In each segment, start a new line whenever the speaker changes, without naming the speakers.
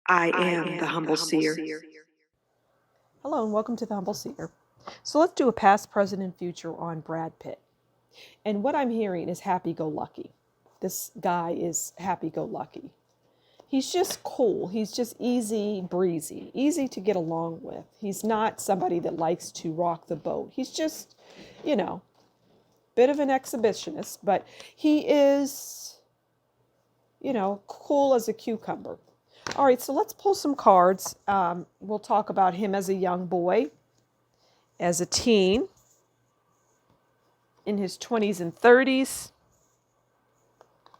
I am the Humble Seer.
Hello and welcome to the Humble Seer. So let's do a past, present, and future on Brad Pitt. And what I'm hearing is happy-go-lucky. This guy is happy-go-lucky. He's just cool. He's just easy breezy, easy to get along with. He's not somebody that likes to rock the boat. He's just, bit of an exhibitionist, but he is, cool as a cucumber. All right, so let's pull some cards. We'll talk about him as a young boy, as a teen, in his 20s and 30s,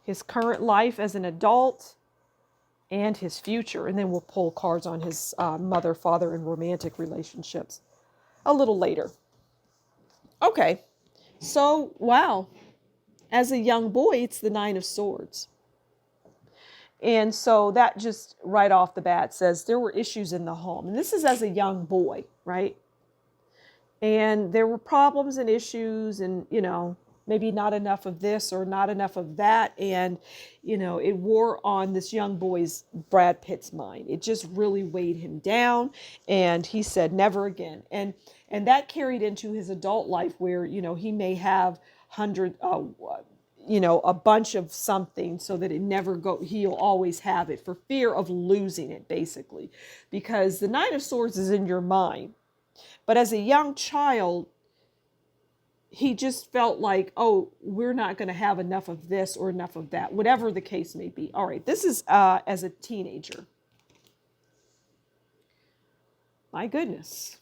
his current life as an adult, and his future. And then we'll pull cards on his mother, father, and romantic relationships a little later. Okay, so wow. As a young boy, it's the Nine of Swords. And so that just right off the bat says there were issues in the home. And this is as a young boy, right? And there were problems and issues and, maybe not enough of this or not enough of that. And, it wore on this young boy's, Brad Pitt's mind. It just really weighed him down. And he said, never again. And that carried into his adult life where, he may have a bunch of something so that he'll always have it for fear of losing it, basically. Because the Nine of Swords is in your mind. But as a young child, he just felt like, oh, we're not going to have enough of this or enough of that, whatever the case may be. All right, this is as a teenager. My goodness.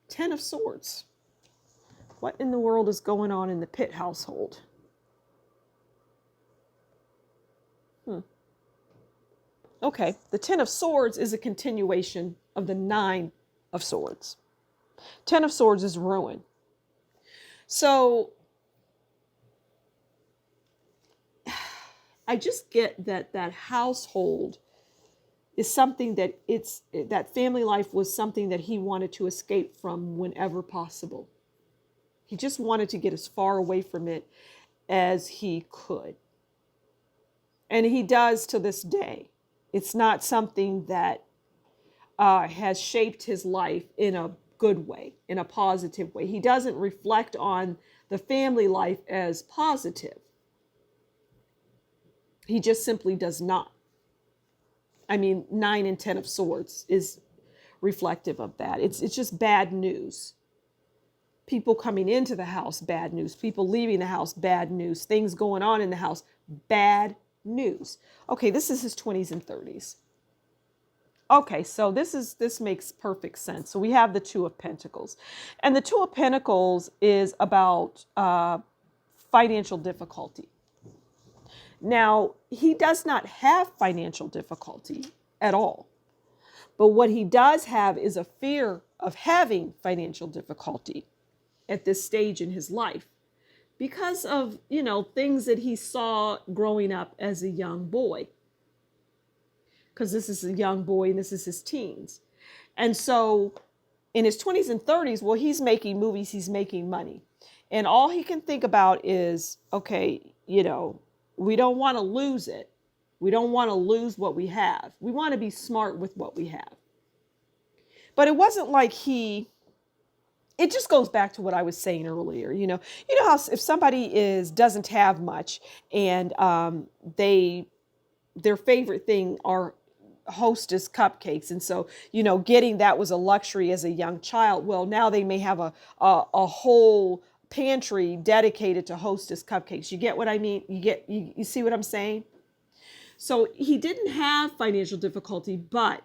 Ten of Swords. What in the world is going on in the Pitt household? Okay, the Ten of Swords is a continuation of the Nine of Swords. Ten of Swords is ruin. So I just get that household is something that family life was something that he wanted to escape from whenever possible. He just wanted to get as far away from it as he could. And he does to this day. It's not something that has shaped his life in a good way, in a positive way. He doesn't reflect on the family life as positive. He just simply does not. I mean, 9 and 10 of Swords is reflective of that. It's just bad news. People coming into the house, bad news. People leaving the house, bad news. Things going on in the house, bad news. Okay, this is his 20s and 30s. Okay, so this makes perfect sense. So we have the Two of Pentacles. And the Two of Pentacles is about financial difficulty. Now, he does not have financial difficulty at all. But what he does have is a fear of having financial difficulty at this stage in his life because of, things that he saw growing up as a young boy. Because this is a young boy and this is his teens. And so in his 20s and 30s, well, he's making movies, he's making money. And all he can think about is, okay, we don't want to lose it. We don't want to lose what we have. We want to be smart with what we have. But it wasn't like it just goes back to what I was saying earlier. You know how if somebody doesn't have much and their favorite thing are Hostess cupcakes, and so getting that was a luxury as a young child. Well, now they may have a whole pantry dedicated to Hostess cupcakes. You get what I mean? You see what I'm saying? So he didn't have financial difficulty, but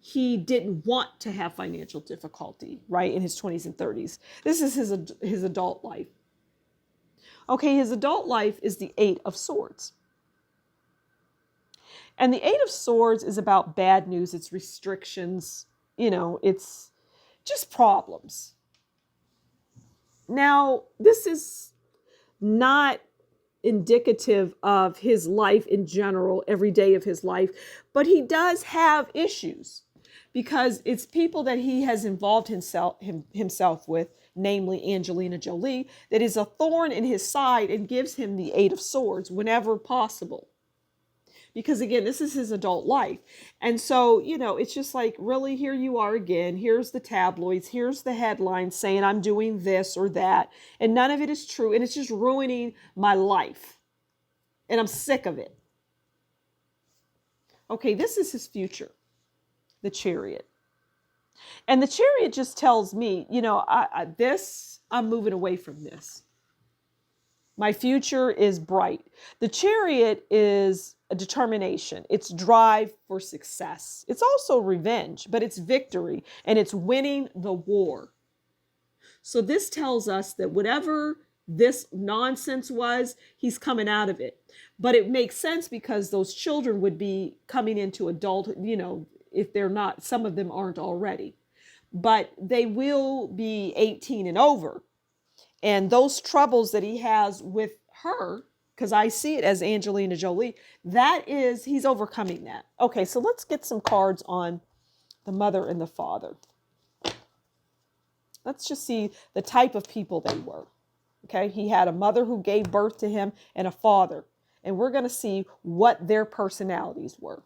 he didn't want to have financial difficulty, right, in his 20s and 30s. This is his adult life. Okay, his adult life is the Eight of Swords. And the Eight of Swords is about bad news. It's restrictions. It's just problems. Now, this is not indicative of his life in general, every day of his life, but he does have issues because it's people that he has involved himself with, namely Angelina Jolie, that is a thorn in his side and gives him the Eight of Swords whenever possible. because again, this is his adult life. And so, it's just like, really, here you are again. Here's the tabloids. Here's the headlines saying I'm doing this or that. And none of it is true. And it's just ruining my life. And I'm sick of it. Okay, this is his future, the Chariot. And the Chariot just tells me, I'm moving away from this. My future is bright. The Chariot is a determination. It's drive for success. It's also revenge, but it's victory, and it's winning the war. So this tells us that whatever this nonsense was, he's coming out of it. But it makes sense because those children would be coming into adulthood, if they're not, some of them aren't already. But they will be 18 and over. And those troubles that he has with her, because I see it as Angelina Jolie, he's overcoming that. Okay, so let's get some cards on the mother and the father. Let's just see the type of people they were. Okay, he had a mother who gave birth to him and a father. And we're going to see what their personalities were.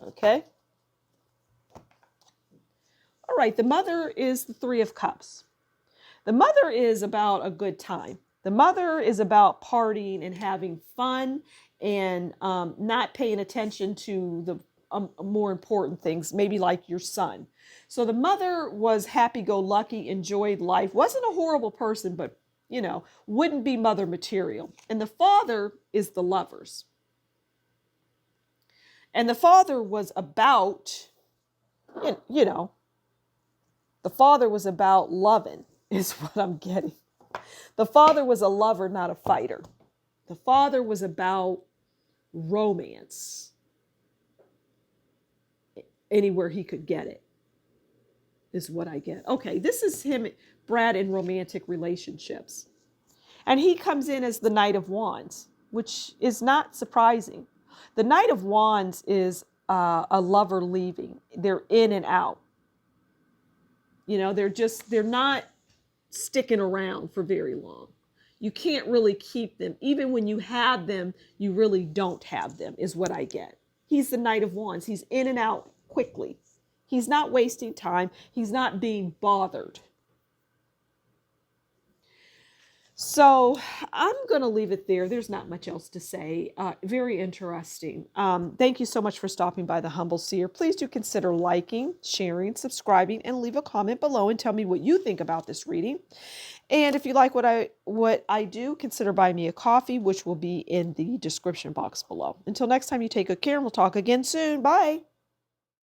Okay. All right, the mother is the Three of Cups. The mother is about a good time. The mother is about partying and having fun and not paying attention to the more important things, maybe like your son. So the mother was happy-go-lucky, enjoyed life, wasn't a horrible person, but, wouldn't be mother material. And the father is the lovers. And the father was about, the father was about loving, is what I'm getting. The father was a lover, not a fighter. The father was about romance. Anywhere he could get it, is what I get. Okay, this is him, Brad, in romantic relationships. And he comes in as the Knight of Wands, which is not surprising. The Knight of Wands is a lover leaving. They're in and out. They're not sticking around for very long. You can't really keep them. Even when you have them, you really don't have them, is what I get. He's the Knight of Wands. He's in and out quickly. He's not wasting time. He's not being bothered. So I'm going to leave it there. There's not much else to say. Very interesting. Thank you so much for stopping by the Humble Seer. Please do consider liking, sharing, subscribing, and leave a comment below and tell me what you think about this reading. And if you like what I do, consider buying me a coffee, which will be in the description box below. Until next time, you take good care, and we'll talk again soon. Bye.